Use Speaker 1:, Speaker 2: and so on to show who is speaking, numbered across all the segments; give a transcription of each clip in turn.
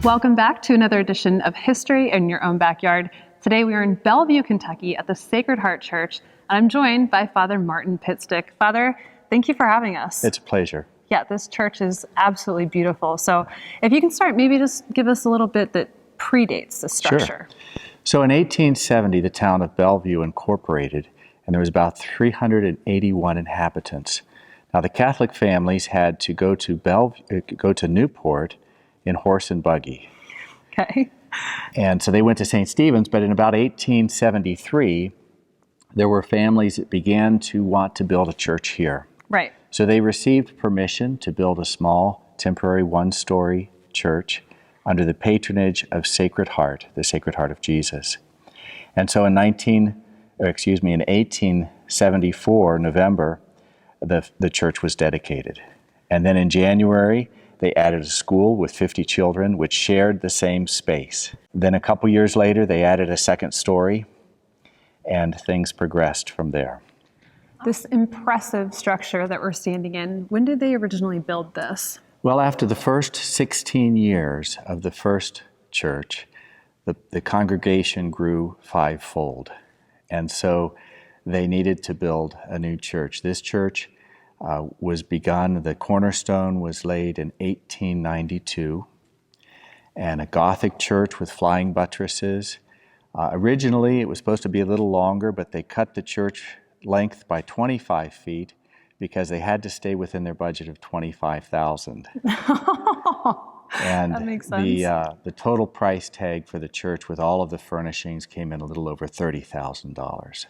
Speaker 1: Welcome back to another edition of History in Your Own Backyard. Today we are in Bellevue, Kentucky at the Sacred Heart Church, and I'm joined by Father Martin Pitstick. Father, thank you for having us.
Speaker 2: It's a pleasure.
Speaker 1: Yeah, this church is absolutely beautiful. So if you can start, maybe just give us a little bit that predates the structure.
Speaker 2: Sure. So in 1870, the town of Bellevue incorporated, and there was about 381 inhabitants. Now the Catholic families had to go to Newport in horse and buggy.
Speaker 1: Okay.
Speaker 2: And so they went to St. Stephen's, but in about 1873, there were families that began to want to build a church here.
Speaker 1: Right.
Speaker 2: So they received permission to build a small, temporary one-story church under the patronage of Sacred Heart, the Sacred Heart of Jesus. And so in 1874, November, the church was dedicated. And then in January, they added a school with 50 children, which shared the same space. Then a couple years later, they added a second story, and things progressed from there.
Speaker 1: This impressive structure that we're standing in, when did they originally build this?
Speaker 2: Well, after the first 16 years of the first church, the congregation grew fivefold. And so they needed to build a new church. This church was begun, the cornerstone was laid in 1892, and a Gothic church with flying buttresses. Originally, it was supposed to be a little longer, but they cut the church length by 25 feet because they had to stay within their budget of $25,000. And
Speaker 1: that makes sense.
Speaker 2: The total price tag for the church with all of the furnishings came in a little over $30,000.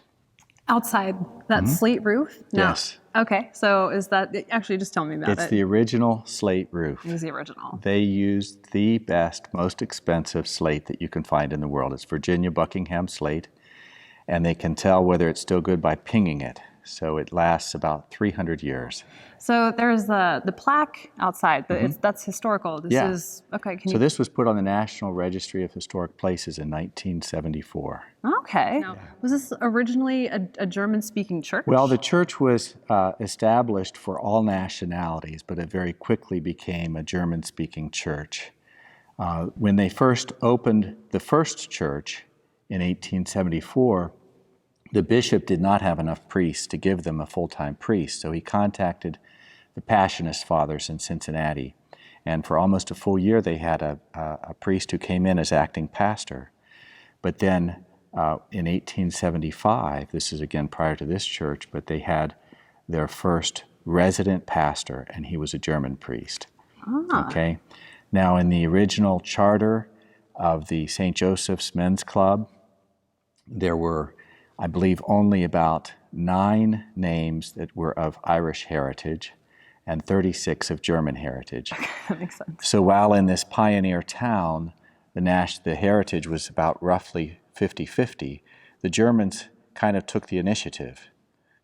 Speaker 1: Outside that slate roof? No.
Speaker 2: Yes.
Speaker 1: Okay, so is that, actually just tell me about it.
Speaker 2: It's the original slate roof.
Speaker 1: It was the original.
Speaker 2: They used the best, most expensive slate that you can find in the world. It's Virginia Buckingham slate, and they can tell whether it's still good by pinging it. So it lasts about 300 years.
Speaker 1: So there's the plaque outside, but that's historical. This is, okay.
Speaker 2: So this was put on the National Registry of Historic Places in 1974.
Speaker 1: Okay. Now, was this originally a German-speaking church?
Speaker 2: Well, the church was established for all nationalities, but it very quickly became a German-speaking church. When they first opened the first church in 1874, the bishop did not have enough priests to give them a full-time priest, so he contacted the Passionist Fathers in Cincinnati. And for almost a full year, they had a priest who came in as acting pastor. But then in 1875, this is again prior to this church, but they had their first resident pastor, and he was a German priest. Okay. Now, in the original charter of the St. Joseph's Men's Club, there were, I believe, only about 9 names that were of Irish heritage and 36 of German heritage.
Speaker 1: That makes sense.
Speaker 2: So while in this pioneer town, the heritage was about roughly 50-50, the Germans kind of took the initiative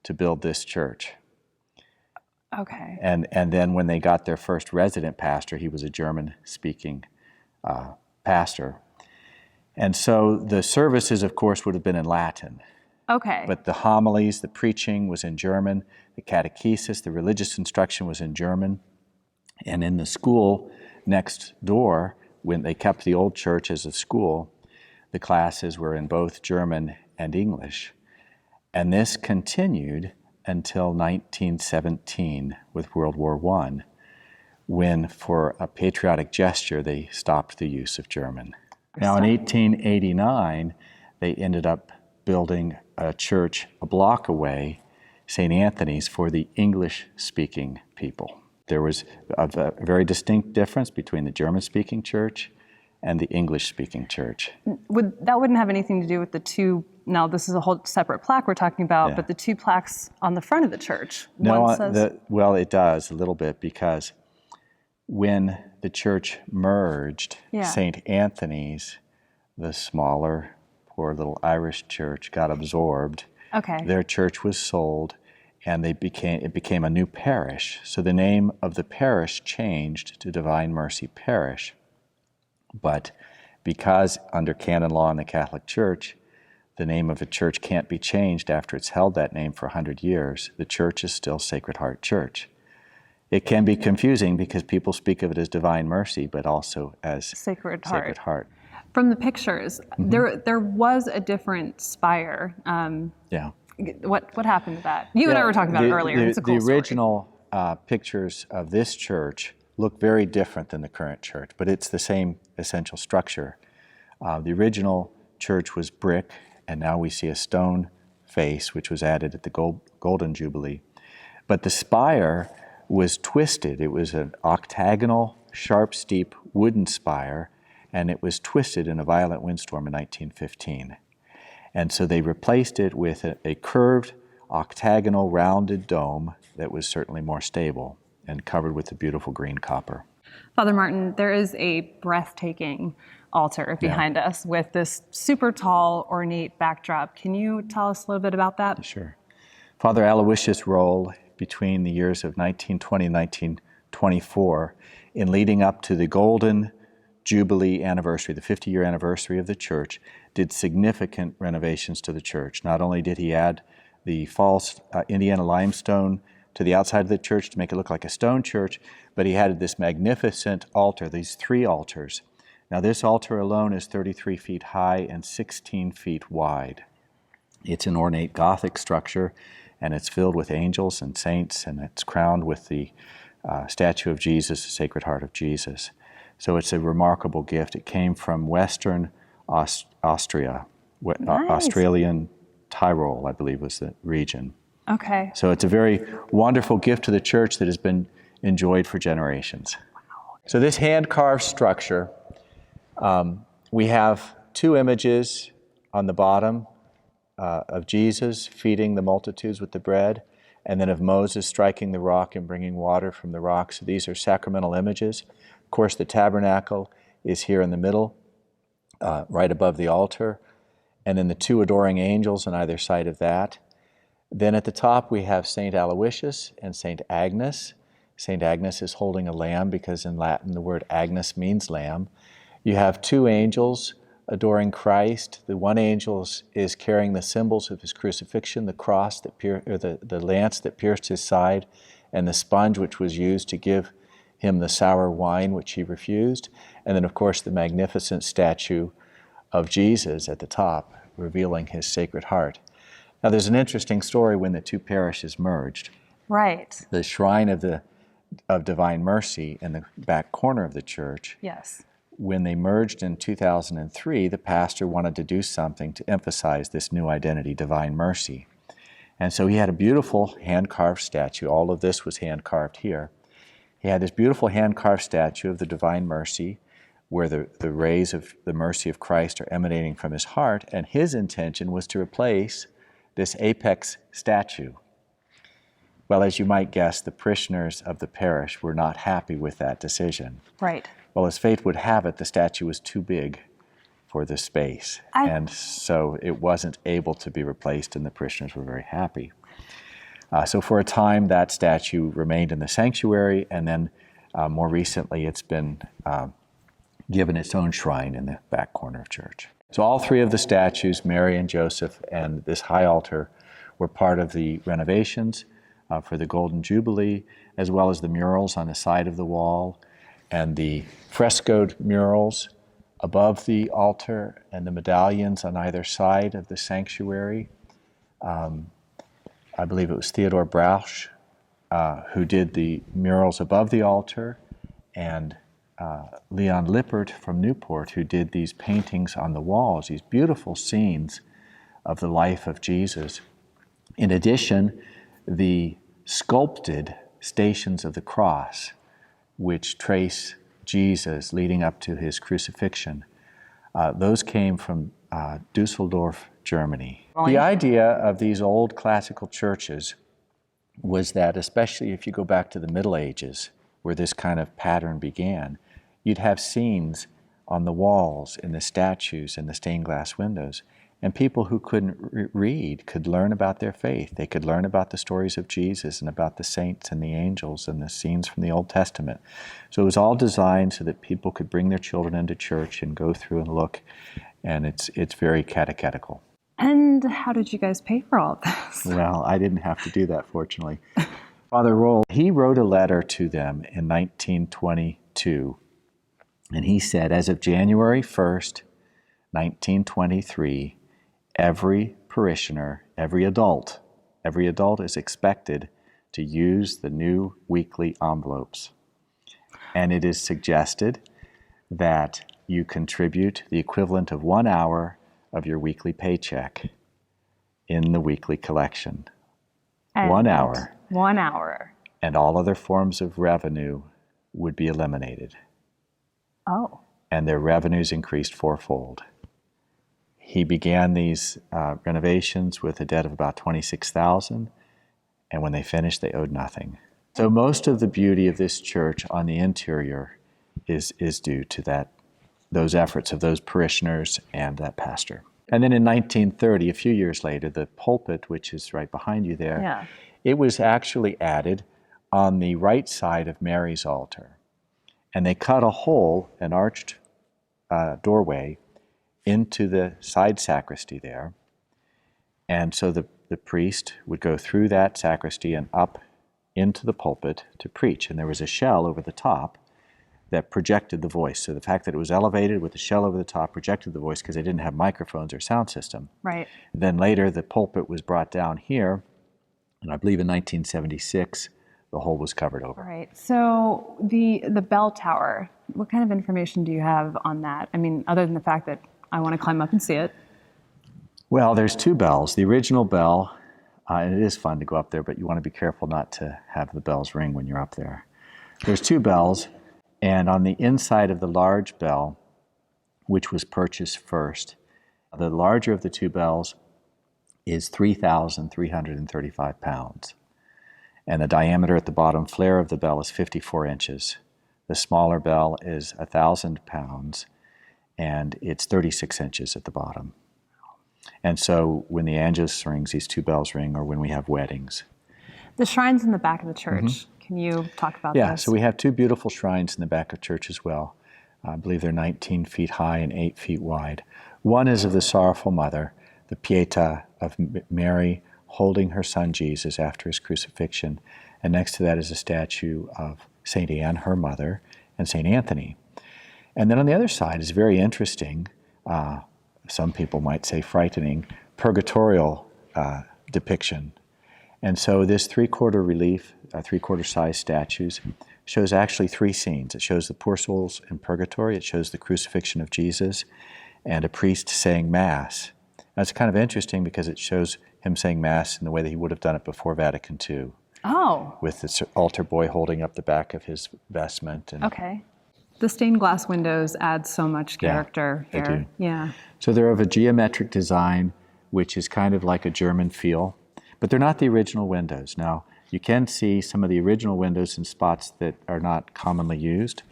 Speaker 2: to build this church.
Speaker 1: Okay.
Speaker 2: And then when they got their first resident pastor, he was a German-speaking pastor. And so the services, of course, would have been in Latin.
Speaker 1: Okay.
Speaker 2: But the homilies, the preaching was in German, the catechesis, the religious instruction was in German. And in the school next door, when they kept the old church as a school, the classes were in both German and English. And this continued until 1917 with World War I, when, for a patriotic gesture, they stopped the use of German. Now, in 1889, they ended up building a church a block away, St. Anthony's, for the English-speaking people. There was a very distinct difference between the German-speaking church and the English-speaking church.
Speaker 1: That wouldn't have anything to do with the two, now this is a whole separate plaque we're talking about, but the 2 plaques on the front of the church.
Speaker 2: Well, it does a little bit, because when the church merged, St. Anthony's, the smaller, poor little Irish church, got absorbed.
Speaker 1: Okay.
Speaker 2: Their church was sold, and it became a new parish. So the name of the parish changed to Divine Mercy Parish. But because under canon law in the Catholic Church, the name of a church can't be changed after it's held that name for 100 years, the church is still Sacred Heart Church. It can be confusing because people speak of it as divine mercy, but also as
Speaker 1: Sacred
Speaker 2: Sacred Heart.
Speaker 1: From the pictures, there was a different spire.
Speaker 2: Yeah.
Speaker 1: What happened to that? You and I were talking about it earlier. It's a cool
Speaker 2: The original pictures of this church look very different than the current church, but it's the same essential structure. The original church was brick, and now we see a stone face, which was added at the Golden Jubilee. But the spire was twisted. It was an octagonal, sharp, steep wooden spire, and it was twisted in a violent windstorm in 1915. And so they replaced it with a curved, octagonal, rounded dome that was certainly more stable and covered with the beautiful green copper.
Speaker 1: Father Martin, there is a breathtaking altar behind us with this super tall, ornate backdrop. Can you tell us a little bit about that?
Speaker 2: Sure. Father Aloysius' role between the years of 1920 and 1924 in leading up to the Golden Jubilee anniversary, the 50-year anniversary of the church, did significant renovations to the church. Not only did he add the false Indiana limestone to the outside of the church to make it look like a stone church, but he added this magnificent altar, these 3 altars. Now this altar alone is 33 feet high and 16 feet wide. It's an ornate Gothic structure, and it's filled with angels and saints, and it's crowned with the statue of Jesus, the Sacred Heart of Jesus. So it's a remarkable gift. It came from Western Austria,
Speaker 1: Nice.
Speaker 2: Australian Tyrol, I believe was the region.
Speaker 1: Okay.
Speaker 2: So it's a very wonderful gift to the church that has been enjoyed for generations. Wow. So this hand-carved structure, we have 2 images on the bottom of Jesus feeding the multitudes with the bread, and then of Moses striking the rock and bringing water from the rock. So these are sacramental images. Of course, the tabernacle is here in the middle, right above the altar, and then the 2 adoring angels on either side of that. Then at the top we have St. Aloysius and St. Agnes. St. Agnes is holding a lamb because in Latin the word Agnes means lamb. You have 2 angels adoring Christ. The one angel is carrying the symbols of his crucifixion, the cross that the lance that pierced his side, and the sponge which was used to give him the sour wine which he refused. And then of course the magnificent statue of Jesus at the top, revealing his Sacred Heart. Now there's an interesting story when the 2 parishes merged.
Speaker 1: Right.
Speaker 2: The shrine of Divine Mercy in the back corner of the church.
Speaker 1: Yes.
Speaker 2: When they merged in 2003, the pastor wanted to do something to emphasize this new identity, Divine Mercy. And so he had a beautiful hand-carved statue. All of this was hand-carved here. He had this beautiful hand-carved statue of the Divine Mercy where the rays of the mercy of Christ are emanating from his heart, and his intention was to replace this apex statue. Well, as you might guess, the parishioners of the parish were not happy with that decision.
Speaker 1: Right.
Speaker 2: Well, as fate would have it, the statue was too big for the space, and so it wasn't able to be replaced, and the parishioners were very happy. So for a time, that statue remained in the sanctuary, and then more recently, it's been given its own shrine in the back corner of church. So all 3 of the statues, Mary and Joseph and this high altar, were part of the renovations for the Golden Jubilee, as well as the murals on the side of the wall and the frescoed murals above the altar and the medallions on either side of the sanctuary. I believe it was Theodore Brausch who did the murals above the altar, and Leon Lippert from Newport who did these paintings on the walls, these beautiful scenes of the life of Jesus. In addition, the sculpted Stations of the Cross, which trace Jesus leading up to his crucifixion, those came from Dusseldorf, Germany. The idea of these old classical churches was that, especially if you go back to the Middle Ages, where this kind of pattern began, you'd have scenes on the walls, in the statues, in the stained glass windows, and people who couldn't read could learn about their faith. They could learn about the stories of Jesus and about the saints and the angels and the scenes from the Old Testament. So it was all designed so that people could bring their children into church and go through and look, and it's very catechetical.
Speaker 1: And how did you guys pay for all of this?
Speaker 2: Well, I didn't have to do that, fortunately. Father Roll, he wrote a letter to them in 1922, and he said, as of January 1st, 1923, every parishioner, every adult is expected to use the new weekly envelopes. And it is suggested that you contribute the equivalent of 1 hour of your weekly paycheck in the weekly collection.
Speaker 1: And
Speaker 2: 1 hour.
Speaker 1: 1 hour.
Speaker 2: And all other forms of revenue would be eliminated.
Speaker 1: Oh.
Speaker 2: And their revenues increased fourfold. He began these renovations with a debt of about $26,000, and when they finished, they owed nothing. So most of the beauty of this church on the interior is due to those efforts of those parishioners and that pastor. And then in 1930, a few years later, the pulpit, which is right behind you there, it was actually added on the right side of Mary's altar. And they cut a hole, an arched doorway, into the side sacristy there. And so the priest would go through that sacristy and up into the pulpit to preach. And there was a shell over the top that projected the voice. So the fact that it was elevated with the shell over the top projected the voice because they didn't have microphones or sound system.
Speaker 1: Right.
Speaker 2: Then later the pulpit was brought down here, and I believe in 1976 the hole was covered over.
Speaker 1: Right. So the bell tower, what kind of information do you have on that? I mean, other than the fact that I want to climb up and see it.
Speaker 2: Well, there's two bells. The original bell, and it is fun to go up there, but you want to be careful not to have the bells ring when you're up there. There's two bells, and on the inside of the large bell, which was purchased first, the larger of the two bells is 3,335 pounds. And the diameter at the bottom flare of the bell is 54 inches. The smaller bell is 1,000 pounds, and it's 36 inches at the bottom. And so when the Angelus rings, these two bells ring, or when we have weddings.
Speaker 1: The shrines in the back of the church, can you talk about
Speaker 2: Yeah,
Speaker 1: this?
Speaker 2: so we have two beautiful shrines in the back of church as well. I believe they're 19 feet high and 8 feet wide. One is of the Sorrowful Mother, the Pietà of Mary holding her son Jesus after his crucifixion. And next to that is a statue of St. Anne, her mother, and St. Anthony. And then on the other side is very interesting, some people might say frightening, purgatorial depiction. And so this three-quarter relief, three-quarter size statues, shows actually three scenes. It shows the poor souls in purgatory, it shows the crucifixion of Jesus, and a priest saying Mass. Now it's kind of interesting because it shows him saying Mass in the way that he would have done it before Vatican II.
Speaker 1: Oh.
Speaker 2: With the altar boy holding up the back of his vestment. And
Speaker 1: okay. The stained glass windows add so much character here.
Speaker 2: They do.
Speaker 1: Yeah.
Speaker 2: So they're of a geometric design, which is kind of like a German feel, but they're not the original windows. Now, you can see some of the original windows in spots that are not commonly used.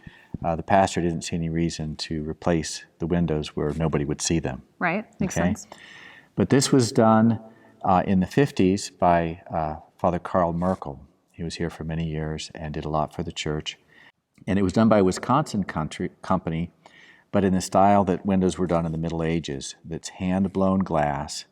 Speaker 2: The pastor didn't see any reason to replace the windows where nobody would see them.
Speaker 1: Right, makes sense.
Speaker 2: But this was done in the 50s by Father Karl Merkel. He was here for many years and did a lot for the church. And it was done by a Wisconsin company, but in the style that windows were done in the Middle Ages. That's hand-blown glass.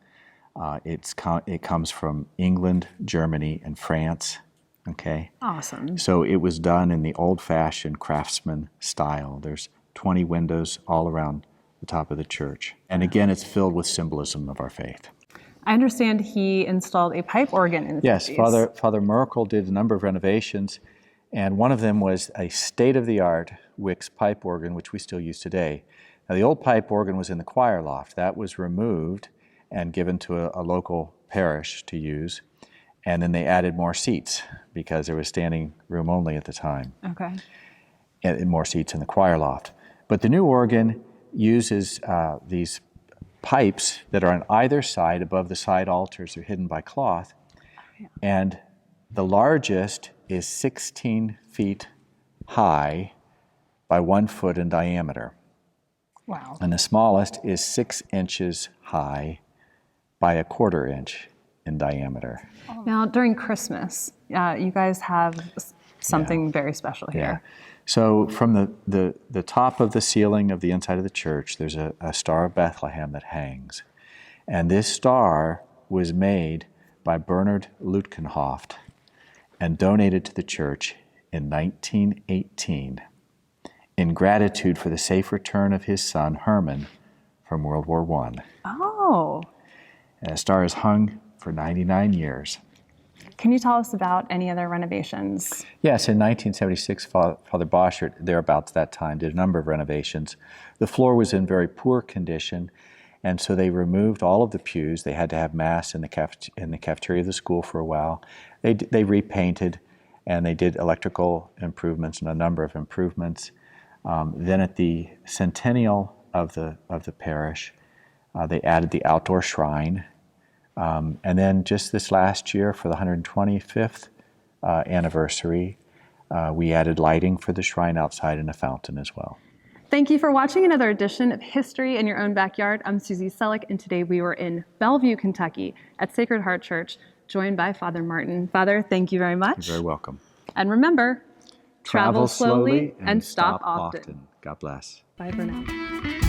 Speaker 2: It comes from England, Germany, and France. Okay.
Speaker 1: Awesome.
Speaker 2: So it was done in the old-fashioned craftsman style. There's 20 windows all around the top of the church. And again, it's filled with symbolism of our faith.
Speaker 1: I understand he installed a pipe organ in the 50s.
Speaker 2: Yes, Father Merkel did a number of renovations, and one of them was a state-of-the-art Wicks pipe organ, which we still use today. Now, the old pipe organ was in the choir loft. That was removed and given to a local parish to use, and then they added more seats because there was standing room only at the time.
Speaker 1: Okay.
Speaker 2: And more seats in the choir loft. But the new organ uses these pipes that are on either side above the side altars. They're hidden by cloth. And the largest is 16 feet high by 1 foot in diameter.
Speaker 1: Wow.
Speaker 2: And the smallest is 6 inches high by 1/4 inch in diameter.
Speaker 1: Now, during Christmas, you guys have something very special here.
Speaker 2: Yeah. So from the top of the ceiling of the inside of the church, there's a Star of Bethlehem that hangs. And this star was made by Bernard Lutkenhoft. and donated to the church in 1918 in gratitude for the safe return of his son, Herman, from World War I.
Speaker 1: Oh.
Speaker 2: And the star is hung for 99 years.
Speaker 1: Can you tell us about any other renovations?
Speaker 2: Yes, in 1976, Father Boschert, thereabouts that time, did a number of renovations. The floor was in very poor condition, and so they removed all of the pews. They had to have Mass in the cafeteria of the school for a while. They repainted, and they did electrical improvements and a number of improvements. Then at the centennial of the parish, they added the outdoor shrine. And then just this last year, for the 125th anniversary, we added lighting for the shrine outside and a fountain as well.
Speaker 1: Thank you for watching another edition of History in Your Own Backyard. I'm Susie Selleck, and today we were in Bellevue, Kentucky at Sacred Heart Church, joined by Father Martin. Father, thank you very much.
Speaker 2: You're very welcome.
Speaker 1: And remember, travel slowly and stop often.
Speaker 2: God bless.
Speaker 1: Bye for now.